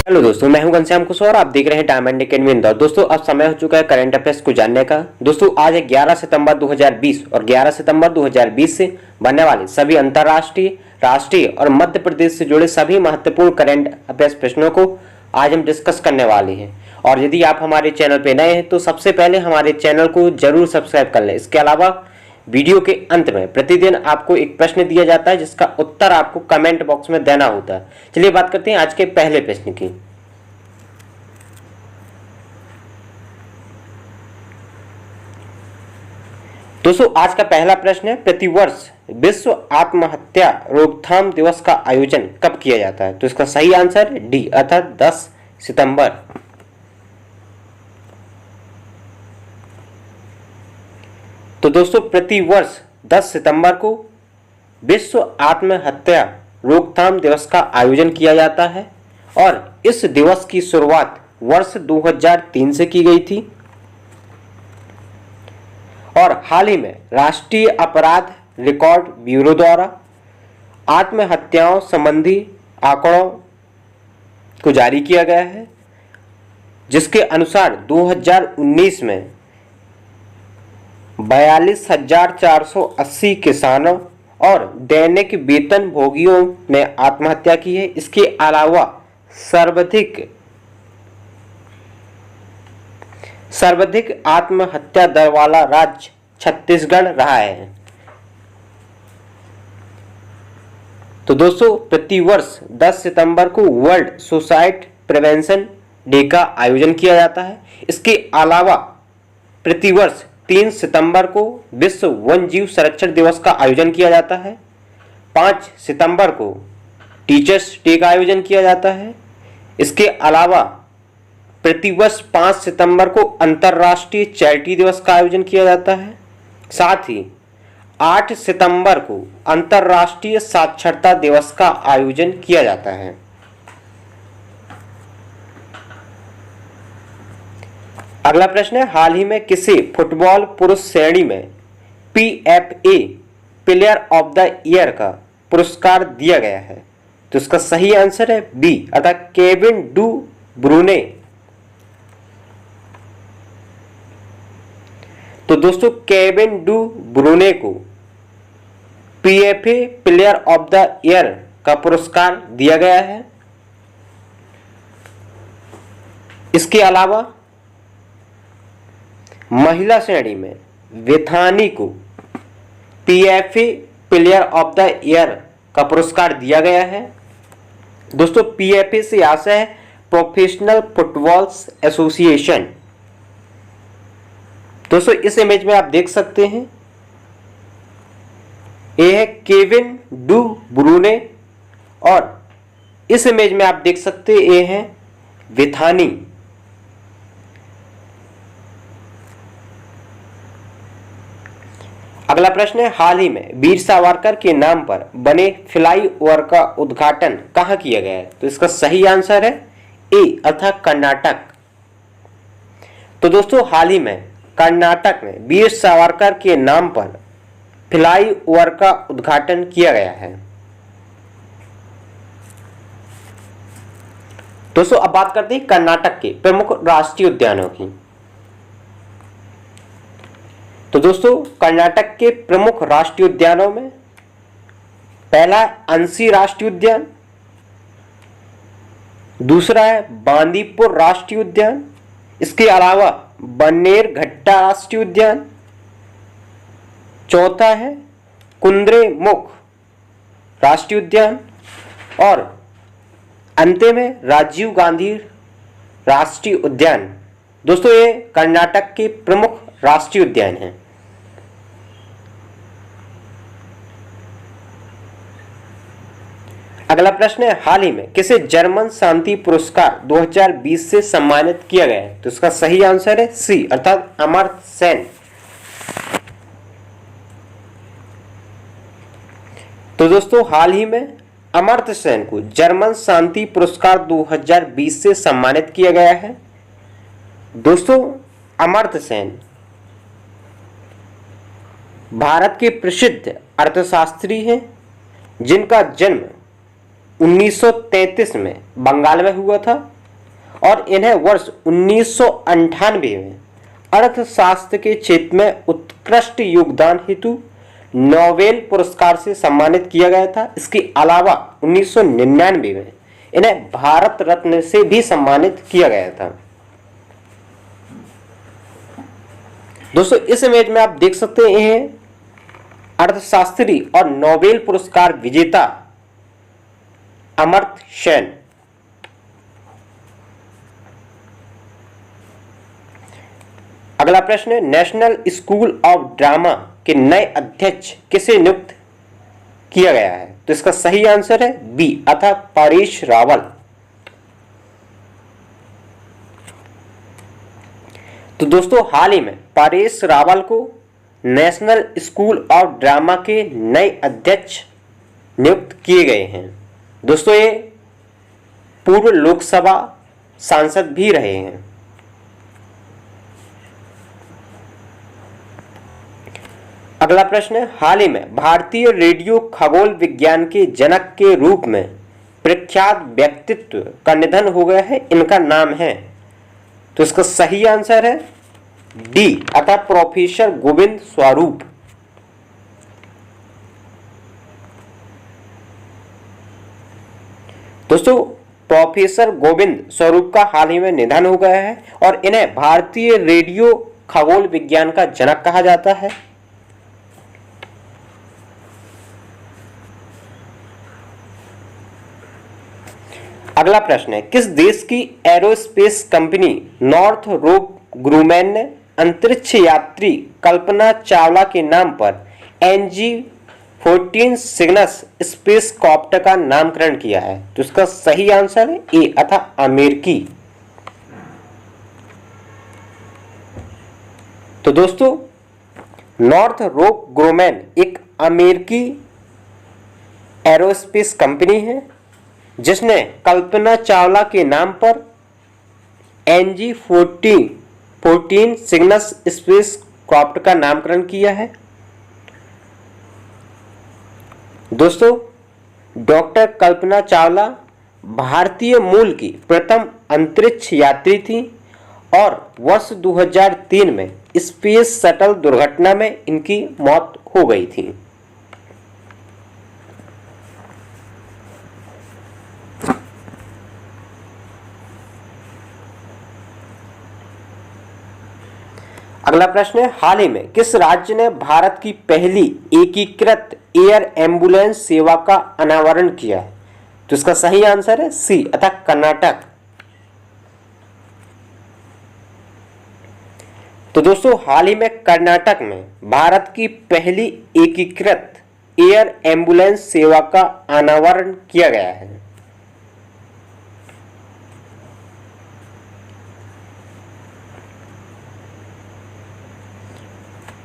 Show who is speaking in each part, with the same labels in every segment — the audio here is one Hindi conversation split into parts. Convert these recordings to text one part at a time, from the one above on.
Speaker 1: हेलो दोस्तों, मैं हूं घनश्याम कुशवाहा। आप देख रहे हैं डायमंड अकेडमी इंदौर। दोस्तों, अब समय हो चुका है करंट अफेयर्स को जानने का। दोस्तों, आज है 11 सितंबर 2020 और 11 सितंबर 2020 से बनने वाले सभी अंतर्राष्ट्रीय, राष्ट्रीय और मध्य प्रदेश से जुड़े सभी महत्वपूर्ण करंट अफेयर्स प्रश्नों को आज हम डिस्कस करने वाले हैं। और यदि आप हमारे चैनल पर नए हैं तो सबसे पहले हमारे चैनल को जरूर सब्सक्राइब कर लें। इसके अलावा वीडियो के अंत में प्रतिदिन आपको एक प्रश्न दिया जाता है जिसका उत्तर आपको कमेंट बॉक्स में देना होता है। चलिए बात करते हैं आज के पहले प्रश्न की। दोस्तों, आज का पहला प्रश्न है, प्रतिवर्ष विश्व आत्महत्या रोकथाम दिवस का आयोजन कब किया जाता है? तो इसका सही आंसर डी अर्थात 10 सितंबर। तो दोस्तों, प्रतिवर्ष 10 सितंबर को विश्व आत्महत्या रोकथाम दिवस का आयोजन किया जाता है और इस दिवस की शुरुआत वर्ष 2003 से की गई थी और हाल ही में राष्ट्रीय अपराध रिकॉर्ड ब्यूरो द्वारा आत्महत्याओं संबंधी आंकड़ों को जारी किया गया है, जिसके अनुसार 2019 में 42,480 किसानों और दैनिक वेतन भोगियों ने आत्महत्या की है। इसके अलावा सर्वाधिक आत्महत्या दर वाला राज्य छत्तीसगढ़ रहा है। तो दोस्तों, प्रतिवर्ष 10 सितंबर को वर्ल्ड सुसाइड प्रिवेंशन डे का आयोजन किया जाता है। इसके अलावा प्रतिवर्ष 3 सितंबर को विश्व वन्यजीव संरक्षण दिवस का आयोजन किया जाता है। 5 सितंबर को टीचर्स डे का आयोजन किया जाता है। इसके अलावा प्रतिवर्ष 5 सितंबर को अंतर्राष्ट्रीय चैरिटी दिवस का आयोजन किया जाता है। साथ ही 8 सितंबर को अंतर्राष्ट्रीय साक्षरता दिवस का आयोजन किया जाता है। अगला प्रश्न है, हाल ही में किसे फुटबॉल पुरुष श्रेणी में PFA player of the year का पुरस्कार दिया गया है? तो इसका सही आंसर है बी अर्थात केविन डू ब्रूने। तो दोस्तों, केविन डू ब्रूने को PFA player of the year का पुरस्कार दिया गया है। इसके अलावा महिला श्रेणी में वेथानी को PFA player of the year का पुरस्कार दिया गया है। दोस्तों, PFA से आशय है प्रोफेशनल फुटबॉल एसोसिएशन। दोस्तों, इस इमेज में आप देख सकते हैं, ये है केविन डू ब्रूने और इस इमेज में आप देख सकते हैं ये है वेथानी। अगला प्रश्न है, हाल ही में वीर सावरकर के नाम पर बने फ्लाई ओवर का उद्घाटन कहां किया गया है? तो इसका सही आंसर है ए अर्थात कर्नाटक। तो दोस्तों, हाल ही में कर्नाटक में वीर सावरकर के नाम पर फ्लाई ओवर का उद्घाटन किया गया है। दोस्तों, अब बात करते हैं कर्नाटक के प्रमुख राष्ट्रीय उद्यानों की। तो दोस्तों, कर्नाटक के प्रमुख राष्ट्रीय उद्यानों में पहला है अंशी राष्ट्रीय उद्यान, दूसरा है बांदीपुर राष्ट्रीय उद्यान, इसके अलावा बन्नेरघट्टा राष्ट्रीय उद्यान, चौथा है कुद्रेमुख राष्ट्रीय उद्यान और अंतिम है राजीव गांधी राष्ट्रीय उद्यान। दोस्तों, ये कर्नाटक के प्रमुख राष्ट्रीय उद्यान हैं। अगला प्रश्न है, हाल ही में किसे जर्मन शांति पुरस्कार 2020 से सम्मानित किया गया है? तो इसका सही आंसर है सी अर्थात अमर्त्य सेन। तो दोस्तों, हाल ही में अमर्त्य सेन को जर्मन शांति पुरस्कार 2020 से सम्मानित किया गया है। दोस्तों, अमर्त्य सेन भारत के प्रसिद्ध अर्थशास्त्री हैं जिनका जन्म 1933 में बंगाल में हुआ था और इन्हें वर्ष 1998 में अर्थशास्त्र के क्षेत्र में उत्कृष्ट योगदान हेतु नोबेल पुरस्कार से सम्मानित किया गया था। इसके अलावा 1999 में इन्हें भारत रत्न से भी सम्मानित किया गया था। दोस्तों इस इमेज में आप देख सकते हैं अर्थशास्त्री और नोबेल पुरस्कार विजेता अमर्त्य सेन। अगला प्रश्न है, नेशनल स्कूल ऑफ ड्रामा के नए अध्यक्ष किसे नियुक्त किया गया है? तो इसका सही आंसर है बी अर्थात परेश रावल। तो दोस्तों हाल ही में परेश रावल को नेशनल स्कूल ऑफ ड्रामा के नए अध्यक्ष नियुक्त किए गए हैं। दोस्तों ये पूर्व लोकसभा सांसद भी रहे हैं। अगला प्रश्न है, हाल ही में भारतीय रेडियो खगोल विज्ञान के जनक के रूप में प्रख्यात व्यक्तित्व का निधन हो गया है, इनका नाम है? तो इसका सही आंसर है डी अर्थात प्रोफेसर गोविंद स्वरूप। दोस्तों प्रोफेसर गोविंद स्वरूप का हाल ही में निधन हो गया है और इन्हें भारतीय रेडियो खगोल विज्ञान का जनक कहा जाता है। अगला प्रश्न है, किस देश की एरोस्पेस कंपनी नॉर्थरोप ग्रूमैन ने अंतरिक्ष यात्री कल्पना चावला के नाम पर NG-14 सिग्नस स्पेस कॉप्टर का नामकरण किया है? तो इसका सही आंसर है ए अर्थात अमेरिकी। तो दोस्तों नॉर्थरोप ग्रूमैन एक अमेरिकी एरोस्पेस कंपनी है जिसने कल्पना चावला के नाम पर NG-14 सिग्नस स्पेस क्राफ्ट का नामकरण किया है। दोस्तों डॉक्टर कल्पना चावला भारतीय मूल की प्रथम अंतरिक्ष यात्री थी और वर्ष 2003 में स्पेस शटल दुर्घटना में इनकी मौत हो गई थी। अगला प्रश्न है, हाल ही में किस राज्य ने भारत की पहली एकीकृत एयर एम्बुलेंस सेवा का अनावरण किया है? तो इसका सही आंसर है सी अर्थात कर्नाटक। तो दोस्तों हाल ही में कर्नाटक में भारत की पहली एकीकृत एयर एम्बुलेंस सेवा का अनावरण किया गया है।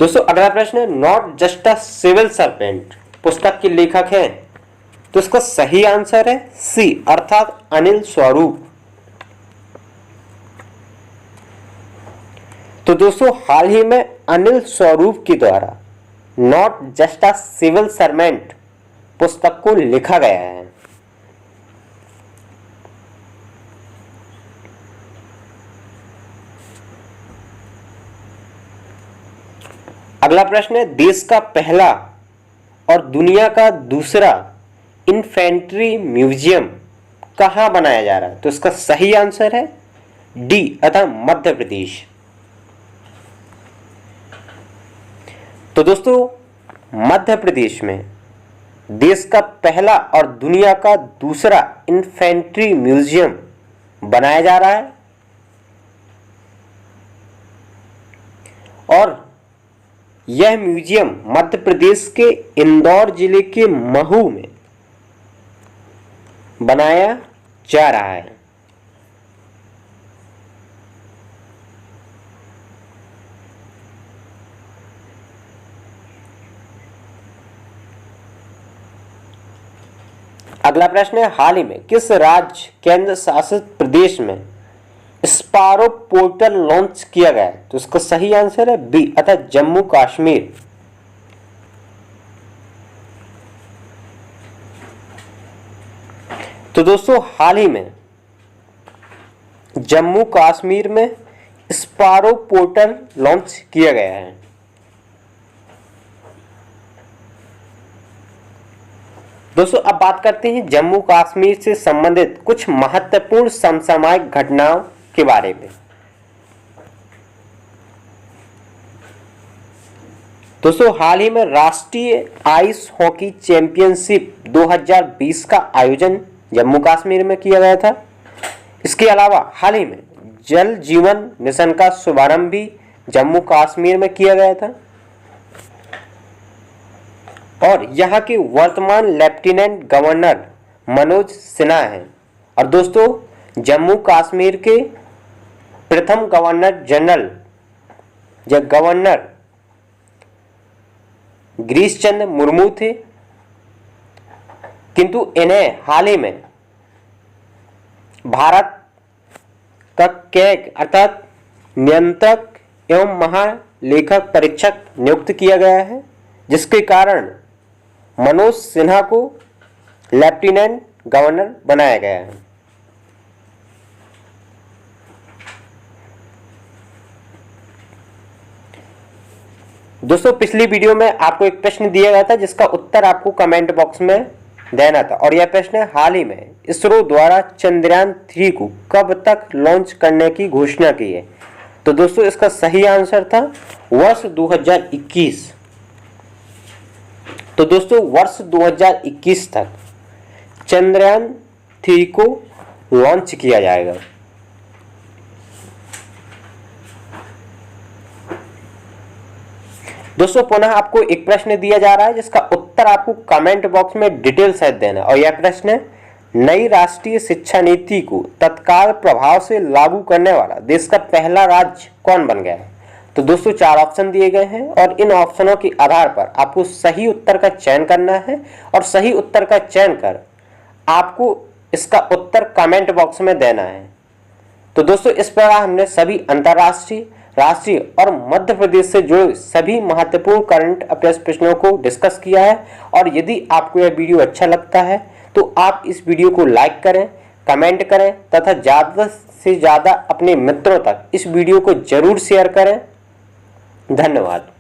Speaker 1: दोस्तों अगला प्रश्न है, not just a civil servant पुस्तक के लेखक हैं? तो इसका सही आंसर है सी अर्थात अनिल स्वरूप। तो दोस्तों हाल ही में अनिल स्वरूप के द्वारा not just a civil servant पुस्तक को लिखा गया है। अगला प्रश्न है, देश का पहला और दुनिया का दूसरा इन्फेंट्री म्यूजियम कहां बनाया जा रहा है? तो इसका सही आंसर है डी अर्थात मध्य प्रदेश। तो दोस्तों मध्य प्रदेश में देश का पहला और दुनिया का दूसरा इन्फेंट्री म्यूजियम बनाया जा रहा है और यह म्यूजियम मध्य प्रदेश के इंदौर जिले के महू में बनाया जा रहा है। अगला प्रश्न है, हाल ही में किस राज्य केंद्र शासित प्रदेश में स्पारो पोर्टल लॉन्च किया गया है? तो इसका सही आंसर है बी अर्थात जम्मू कश्मीर। तो दोस्तों हाल ही में जम्मू कश्मीर में स्पारो पोर्टल लॉन्च किया गया है। दोस्तों अब बात करते हैं जम्मू कश्मीर से संबंधित कुछ महत्वपूर्ण समसामयिक घटनाओं के बारे में। दोस्तों हाल ही में राष्ट्रीय आइस हॉकी चैंपियनशिप 2020 का आयोजन जम्मू कश्मीर में किया गया था। इसके अलावा हाल ही में जल जीवन मिशन का शुभारंभ भी जम्मू कश्मीर में किया गया था और यहाँ के वर्तमान लेफ्टिनेंट गवर्नर मनोज सिन्हा हैं। और दोस्तों जम्मू कश्मीर के प्रथम गवर्नर जनरल या गवर्नर गिरीश चंद्र मुर्मू थे, किंतु इन्हें हाल ही में भारत का कैग अर्थात नियंत्रक एवं महालेखक परीक्षक नियुक्त किया गया है, जिसके कारण मनोज सिन्हा को लेफ्टिनेंट गवर्नर बनाया गया है। दोस्तों पिछली वीडियो में आपको एक प्रश्न दिया गया था जिसका उत्तर आपको कमेंट बॉक्स में देना था और यह प्रश्न है, हाल ही में इसरो द्वारा चंद्रयान 3 को कब तक लॉन्च करने की घोषणा की है। तो दोस्तों इसका सही आंसर था वर्ष 2021। तो दोस्तों वर्ष 2021 तक चंद्रयान 3 को लॉन्च किया जाएगा। दोस्तों पुनः आपको एक प्रश्न दिया जा रहा है जिसका उत्तर आपको कमेंट बॉक्स में डिटेल सहित देना है और यह प्रश्न है, नई राष्ट्रीय शिक्षा नीति को तत्काल प्रभाव से लागू करने वाला देश का पहला राज्य कौन बन गया है। तो दोस्तों 4 ऑप्शन दिए गए हैं और इन ऑप्शनों के आधार पर आपको सही उत्तर का चयन करना है और सही उत्तर का चयन कर आपको इसका उत्तर कमेंट बॉक्स में देना है। तो दोस्तों इस प्रकार हमने सभी अंतर्राष्ट्रीय, राष्ट्रीय और मध्य प्रदेश से जुड़े सभी महत्वपूर्ण करंट अफेयर्स प्रश्नों को डिस्कस किया है। और यदि आपको यह वीडियो अच्छा लगता है तो आप इस वीडियो को लाइक करें, कमेंट करें तथा ज़्यादा से ज़्यादा अपने मित्रों तक इस वीडियो को जरूर शेयर करें। धन्यवाद।